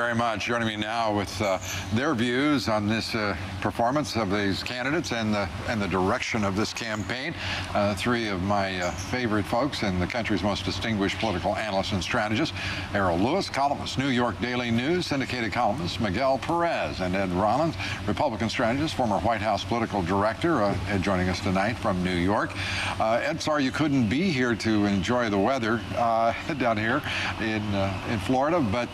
very much. Joining me now with their views on this performance of these candidates and the direction of this campaign. Three of my favorite folks and the country's most distinguished political analysts and strategists. Errol Lewis, columnist, New York Daily News, syndicated columnist Miguel Perez, and Ed Rollins, Republican strategist, former White House political director, Ed joining us tonight from New York. Ed, sorry you couldn't be here to enjoy the weather down here in Florida, but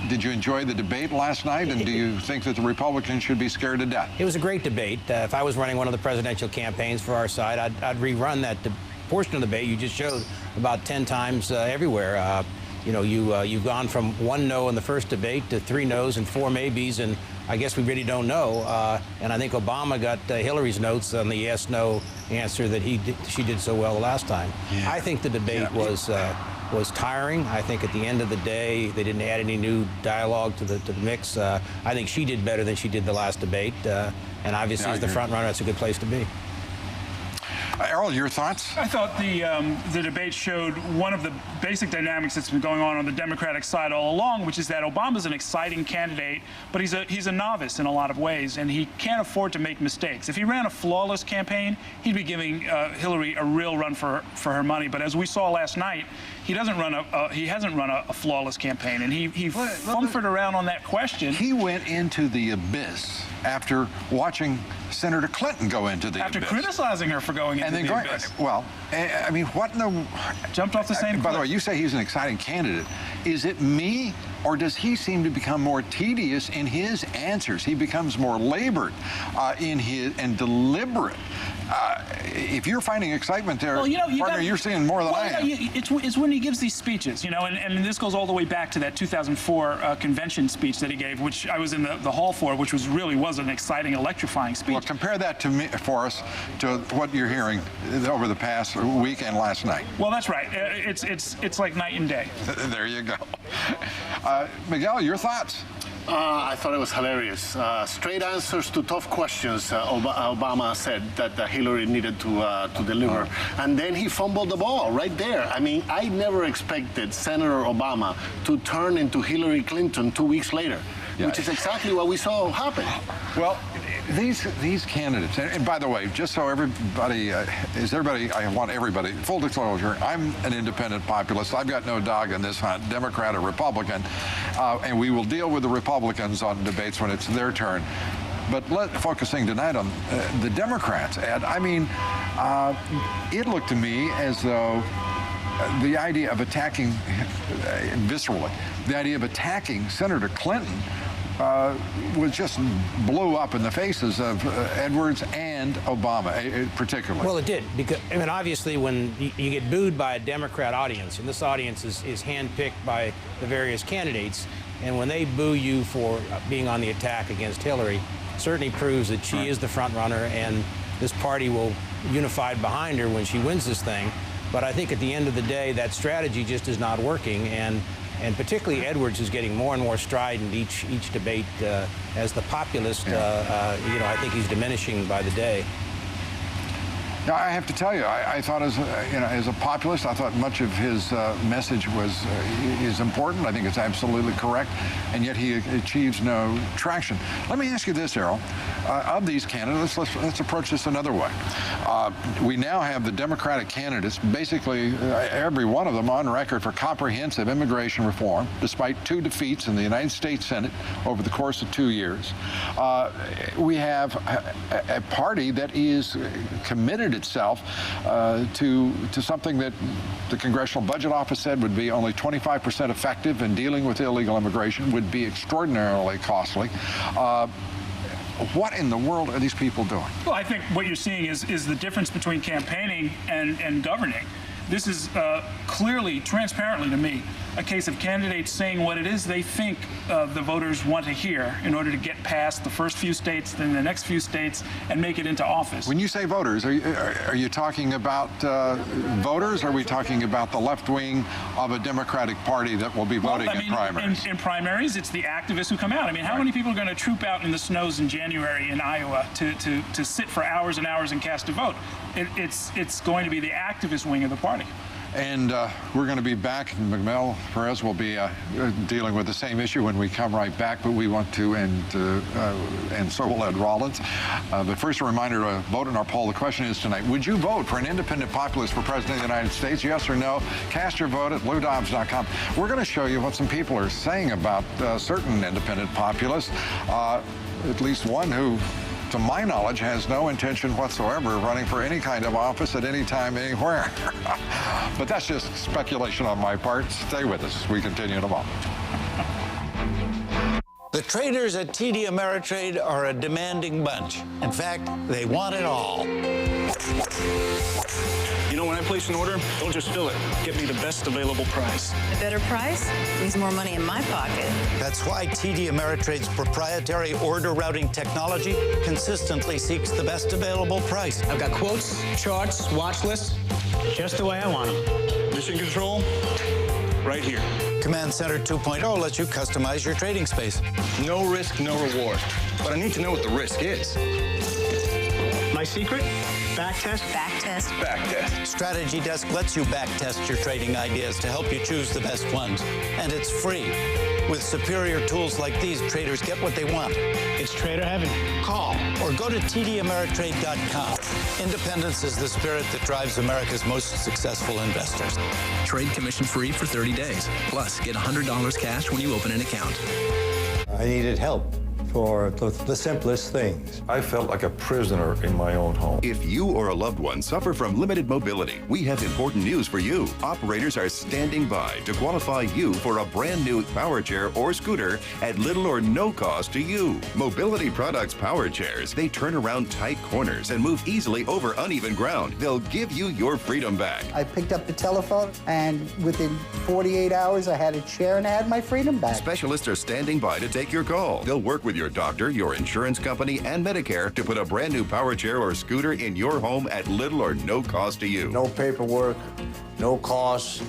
did you enjoy the debate last night, and do you think that the Republicans should be scared to death? It was a great debate. If I was running one of the presidential campaigns for our side, I'd rerun that portion of the debate you just showed about 10 times everywhere. You know, you've gone from 1 no in the first debate to 3 no's and 4 maybes, and I guess we really don't know. And I think Obama got Hillary's notes on the yes/no answer that she did so well the last time. Yeah. I think the debate was tiring. I think at the end of the day, they didn't add any new dialogue to the mix. I think she did better than she did the last debate, and obviously as the front runner, that's a good place to be. Errol, your thoughts? I thought the debate showed one of the basic dynamics that's been going on the Democratic side all along, which is that Obama's an exciting candidate, but he's a novice in a lot of ways, and he can't afford to make mistakes. If he ran a flawless campaign, he'd be giving Hillary a real run for her money. But as we saw last night, he hasn't run a flawless campaign, and he fumfered around on that question. He went into the abyss after watching Senator Clinton go into the abyss. After criticizing her for going into the abyss. Well, I mean, what in the... Jumped off the same By the way, you say he's an exciting candidate. Is it me, or does he seem to become more tedious in his answers? He becomes more labored and deliberate. If you're finding excitement there, well, partner, you're seeing more than I am. It's when he gives these speeches, and this goes all the way back to that 2004 convention speech that he gave, which I was in the hall for, which really was an exciting, electrifying speech. Well, compare that for us to what you're hearing over the past week and last night. Well, that's right. It's like night and day. There you go. Miguel, your thoughts? I thought it was hilarious. Straight answers to tough questions, Obama said that Hillary needed to deliver. And then he fumbled the ball right there. I mean, I never expected Senator Obama to turn into Hillary Clinton 2 weeks later, which is exactly what we saw happen. Well, these candidates, and by the way, just so everybody, I want everybody, full disclosure, I'm an independent populist. I've got no dog in this hunt, Democrat or Republican, and we will deal with the Republicans on debates when it's their turn. But focusing tonight on the Democrats, Ed, I mean, it looked to me as though the idea of attacking, viscerally, the idea of attacking Senator Clinton was just blew up in the faces of Edwards and Obama, particularly. Well, it did, because I mean, obviously, when you get booed by a Democrat audience, and this audience is handpicked by the various candidates, and when they boo you for being on the attack against Hillary, certainly proves that she is the front runner, and this party will unify behind her when she wins this thing. But I think at the end of the day, that strategy just is not working, and particularly Edwards is getting more and more strident each debate as the populist. I think he's diminishing by the day. Now, I have to tell you, I thought as a populist, I thought much of his message is important. I think it's absolutely correct, and yet he achieves no traction. Let me ask you this, Errol. Of these candidates, let's approach this another way. We now have the Democratic candidates, basically every one of them on record for comprehensive immigration reform, despite 2 defeats in the United States Senate over the course of 2 years. We have a party that is committed itself to something that the Congressional Budget Office said would be only 25% effective in dealing with illegal immigration, would be extraordinarily costly. What in the world are these people doing? Well, I think what you're seeing is the difference between campaigning and governing. This is clearly, transparently to me, a case of candidates saying what it is they think the voters want to hear in order to get past the first few states, then the next few states, and make it into office. When you say voters, are you talking about voters, or are we talking about the left wing of a Democratic Party that will be voting in primaries? In primaries, it's the activists who come out. I mean, how many people are going to troop out in the snows in January in Iowa to sit for hours and hours and cast a vote? It's going to be the activist wing of the party. And we're going to be back. Miguel, Perez will be dealing with the same issue when we come right back, but we want to, and so will Ed Rollins. But first, a reminder to vote in our poll. The question is tonight, would you vote for an independent populist for President of the United States? Yes or no? Cast your vote at LouDobbs.com. We're going to show you what some people are saying about certain independent populists, at least one who, to my knowledge, has no intention whatsoever of running for any kind of office at any time, anywhere. But that's just speculation on my part. Stay with us. We continue in a moment. The traders at TD Ameritrade are a demanding bunch. In fact, they want it all. You know, when I place an order, don't just fill it. Get me the best available price. A better price means more money in my pocket. That's why TD Ameritrade's proprietary order routing technology consistently seeks the best available price. I've got quotes, charts, watch lists, just the way I want them. Mission control, right here. Command Center 2.0 lets you customize your trading space. No risk, no reward. But I need to know what the risk is. My secret? Back test? Back test. Back test. Strategy Desk lets you back test your trading ideas to help you choose the best ones. And it's free. With superior tools like these, traders get what they want. It's trader heaven. Call or go to tdameritrade.com. Independence is the spirit that drives America's most successful investors. Trade commission-free for 30 days. Plus, get $100 cash when you open an account. I needed help for the simplest things. I felt like a prisoner in my own home. If you or a loved one suffer from limited mobility, we have important news for you. Operators are standing by to qualify you for a brand new power chair or scooter at little or no cost to you. Mobility Products power chairs, they turn around tight corners and move easily over uneven ground. They'll give you your freedom back. I picked up the telephone, and within 48 hours, I had a chair and I had my freedom back. Specialists are standing by to take your call. They'll work with your doctor, your insurance company, and Medicare to put a brand new power chair or scooter in your home at little or no cost to you. No paperwork, no cost,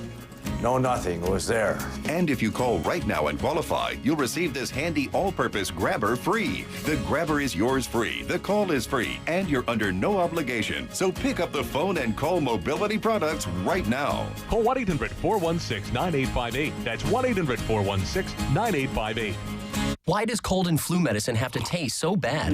no nothing. It was there. And if you call right now and qualify, you'll receive this handy all-purpose grabber free. The grabber is yours free, the call is free, and you're under no obligation. So pick up the phone and call Mobility Products right now. Call 1-800-416-9858. That's 1-800-416-9858. Why does cold and flu medicine have to taste so bad?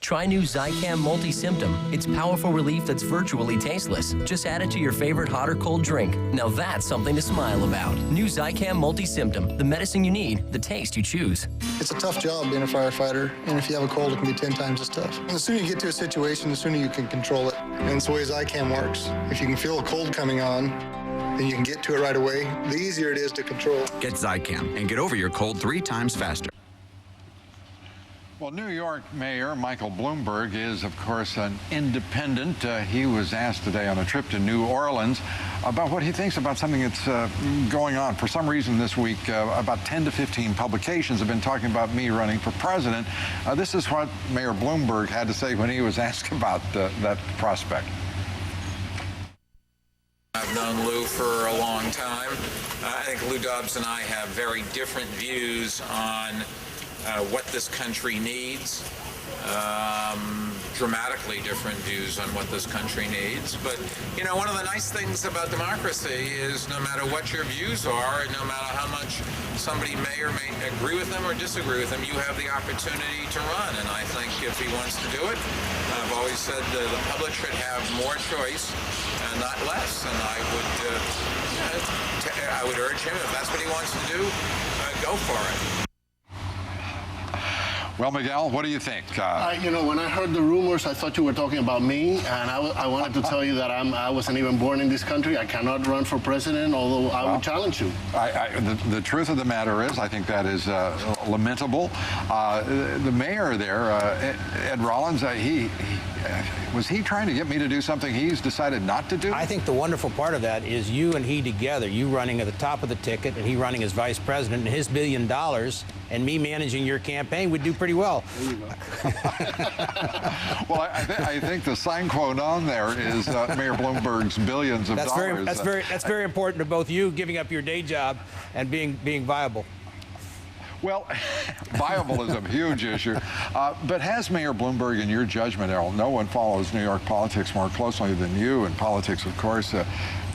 Try new Zicam Multi-Symptom. It's powerful relief that's virtually tasteless. Just add it to your favorite hot or cold drink. Now that's something to smile about. New Zicam Multi-Symptom. The medicine you need, the taste you choose. It's a tough job being a firefighter, and if you have a cold, it can be 10 times as tough. And the sooner you get to a situation, the sooner you can control it. And it's the way Zicam works. If you can feel a cold coming on, then you can get to it right away. The easier it is to control. Get Zicam and get over your cold 3 times faster. Well, New York Mayor Michael Bloomberg is, of course, an independent. He was asked today on a trip to New Orleans about what he thinks about something that's going on. For some reason this week, about 10 to 15 publications have been talking about me running for president. This is what Mayor Bloomberg had to say when he was asked about that prospect. I've known Lou for a long time. I think Lou Dobbs and I have very different views on what this country needs, dramatically different views on what this country needs. But, you know, one of the nice things about democracy is no matter what your views are, and no matter how much somebody may or may agree with them or disagree with them, you have the opportunity to run. And I think if he wants to do it, I've always said the public should have more choice and not less. And I would urge him, if that's what he wants to do, go for it. Well, Miguel, what do you think? You know, when I heard the rumors, I thought you were talking about me, and I wanted to tell you that I wasn't even born in this country. I cannot run for president, although I would challenge you. The truth of the matter is, I think that is lamentable. The mayor there, Ed Rollins, was he trying to get me to do something he's decided not to do? I think the wonderful part of that is you and he together, you running at the top of the ticket and he running as vice president, and his $1 billion and me managing your campaign would do pretty well. There you go. Well, I think the sine qua non there is Mayor Bloomberg's billions of dollars. That's very important to both you giving up your day job and being viable. Well, viable is a huge issue. But has Mayor Bloomberg, in your judgment, Errol, no one follows New York politics more closely than you, and politics, of course,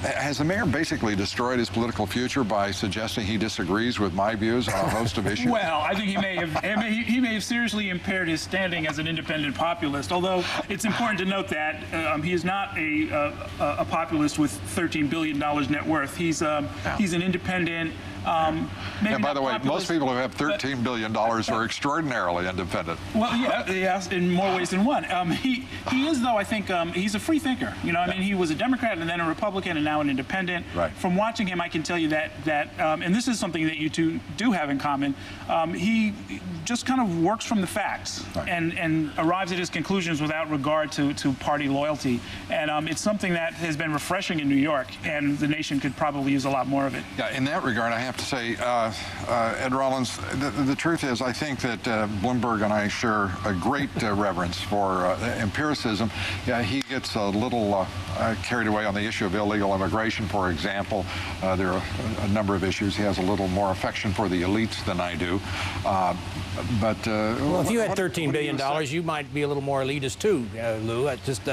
Has the mayor basically destroyed his political future by suggesting he disagrees with my views on a host of issues? Well, I think he may have seriously impaired his standing as an independent populist. Although it's important to note that he is not a populist with $13 billion net worth. He's an independent. And by the way, most people who have $13 billion are extraordinarily independent. Well, yes, in more ways than one. He is, though, I think, he's a free thinker. You know, I mean, he was a Democrat and then a Republican and now an independent. Right. From watching him, I can tell you that and this is something that you two do have in common, he just kind of works from the facts and arrives at his conclusions without regard to party loyalty. And it's something that has been refreshing in New York, and the nation could probably use a lot more of it. Yeah, in that regard, I have to say, Ed Rollins, the truth is, I think that Bloomberg and I share a great reverence for empiricism. Yeah, he gets a little carried away on the issue of illegal immigration, for example. There are a number of issues. He has a little more affection for the elites than I do. Well, if you had $13 billion, you might be a little more elitist too, Lou. Just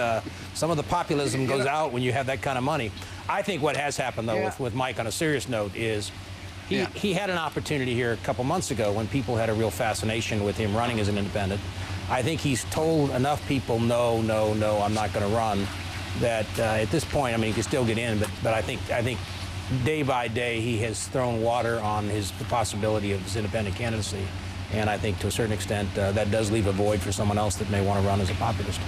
some of the populism goes out when you have that kind of money. I think what has happened, though, with Mike on a serious note is he had an opportunity here a couple months ago when people had a real fascination with him running as an independent. I think he's told enough people, no, I'm not going to run, that at this point, I mean, he can still get in, but I think day by day he has thrown water on the possibility of his independent candidacy. And I think to a certain extent that does leave a void for someone else that may want to run as a populist.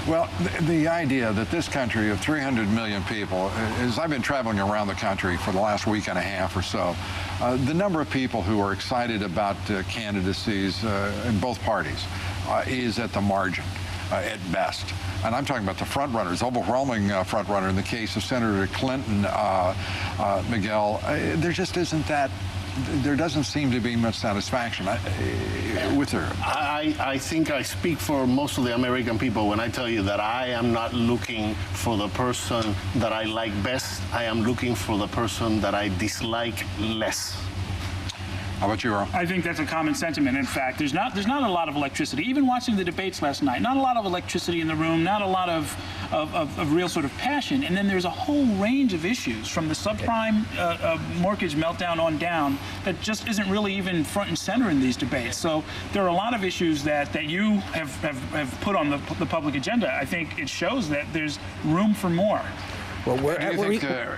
Well, the idea that this country of 300 million people, as I've been traveling around the country for the last week and a half or so, the number of people who are excited about candidacies in both parties is at the margin at best. And I'm talking about the front runners, overwhelming front runner in the case of Senator Clinton, Miguel. There just isn't that. There doesn't seem to be much satisfaction with her. I think I speak for most of the American people when I tell you that I am not looking for the person that I like best. I am looking for the person that I dislike less. How about you, Earl? I think that's a common sentiment. In fact, there's not a lot of electricity. Even watching the debates last night, not a lot of electricity in the room, not a lot of real sort of passion. And then there's a whole range of issues from the subprime mortgage meltdown on down that just isn't really even front and center in these debates. So there are a lot of issues that you have put on the public agenda. I think it shows that there's room for more. Well,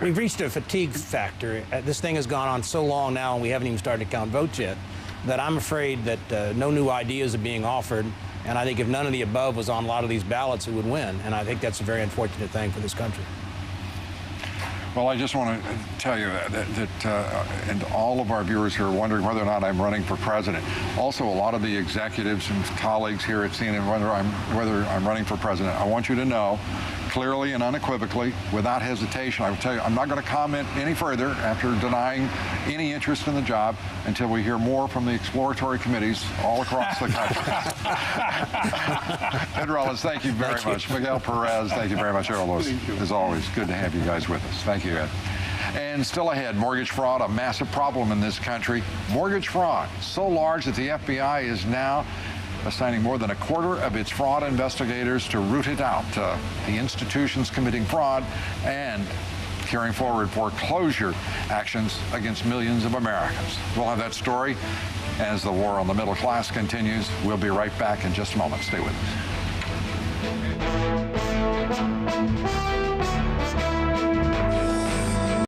we've reached a fatigue factor. This thing has gone on so long now, and we haven't even started to count votes yet, that I'm afraid that no new ideas are being offered. And I think if none of the above was on a lot of these ballots, it would win. And I think that's a very unfortunate thing for this country. Well, I just want to tell you that and all of our viewers who are wondering whether or not I'm running for president, also a lot of the executives and colleagues here at CNN, whether I'm running for president, I want you to know clearly and unequivocally, without hesitation, I will tell you, I'm not going to comment any further after denying any interest in the job until we hear more from the exploratory committees all across the country. Ed Rollins, thank you very much. Miguel Perez, thank you very much. Earl Lewis, as always, good to have you guys with us. Thank you, Ed. And still ahead, mortgage fraud, a massive problem in this country. Mortgage fraud, so large that the FBI is now assigning more than a quarter of its fraud investigators to root it out. The institutions committing fraud and carrying forward foreclosure actions against millions of Americans. We'll have that story as the war on the middle class continues. We'll be right back in just a moment. Stay with us.